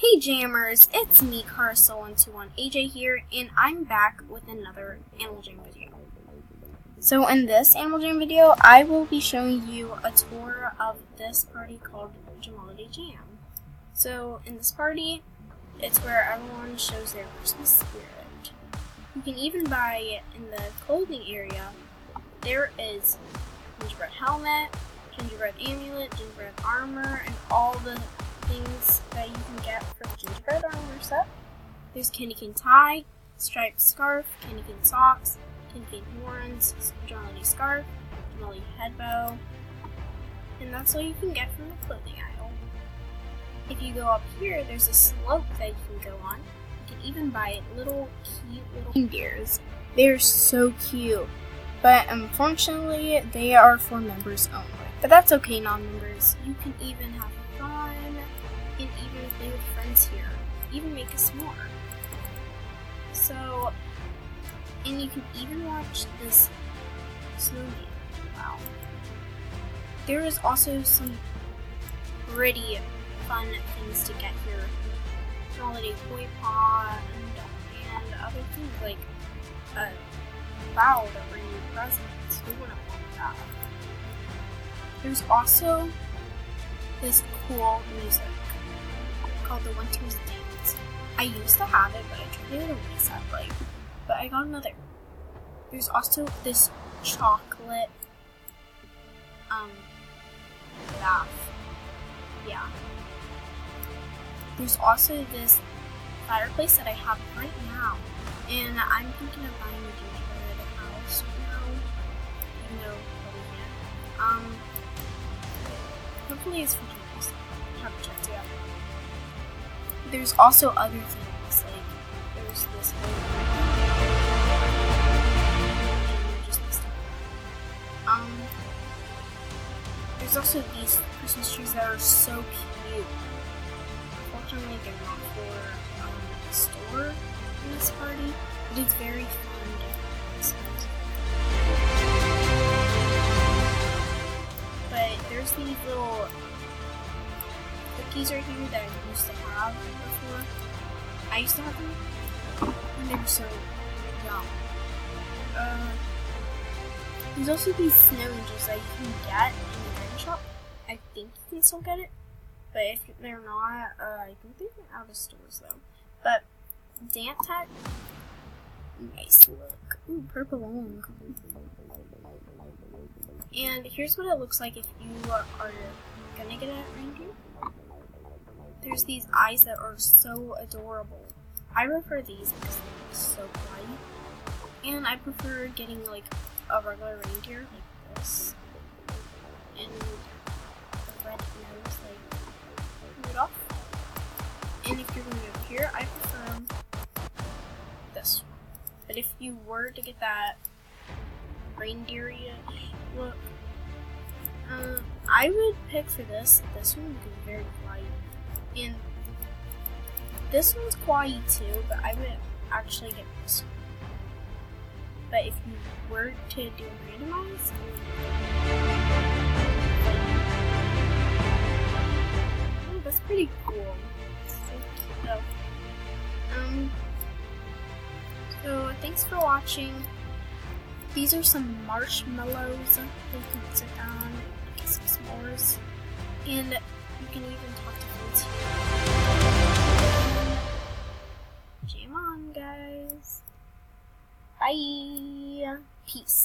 Hey Jammers, it's me, Carsol121 AJ here, and I'm back with another Animal Jam video. So in this Animal Jam video, I will be showing you a tour of this party called Jamaildays Jam. So in this party, it's where everyone shows their Christmas spirit. You can even buy in the clothing area, there is gingerbread helmet, gingerbread amulet, gingerbread armor, and all the things that you can get for the gingerbread armor set. There's candy cane tie, striped scarf, candy cane socks, candy cane horns, Jamaildays scarf, Jamaildays head bow, and that's all you can get from the clothing aisle. If you go up here, there's a slope that you can go on. You can even buy little cute little reindeers. They're so cute, but unfortunately they are for members only. But that's okay, non-members. You can even have fun and even play with friends here. Even make a s'more. So, and you can even watch this snowman. Wow. There is also some pretty fun things to get here. Holiday koi paw and other things like a bow that bring you presents. Who wouldn't want that? There's also this cool music called the Winter's Dance. I used to have it, but I tried it away sadly. But I got another. There's also this chocolate bath. Yeah. There's also this fireplace that I have right now, and I'm thinking of buying a gingerbread house now, even though I probably can't. Hopefully it's for Christmas. I haven't checked it out. There's also other things, like there's this there's also these Christmas trees that are so cute. Unfortunately, they're not for the store in this party, but it's very fun to have. But there's these little cookies right here that I used to have before. I used to have them, and they were so yum. There's also these snow angels that you can get in the garden shop. I think you can still get it, but if they're not, I think they've been out of stores though. But Dance Hat, nice look. Ooh, purple long. And here's what it looks like if you are gonna get a reindeer. There's these eyes that are so adorable. I prefer these because they're so bright. And I prefer getting like a regular reindeer like this. And the red nose like Rudolph. And if you're going to go here, I prefer this one. But if you were to get that reindeer-ish look, I would pick for this one because it's very quiet. And this one's quiet too, but I would actually get this one. But if you were to do a randomize, oh, that's pretty cool. So cute though. So thanks for watching. These are some marshmallows that you can sit down and get some s'mores. And you can even talk to friends here. Jam on, guys. Bye. Peace.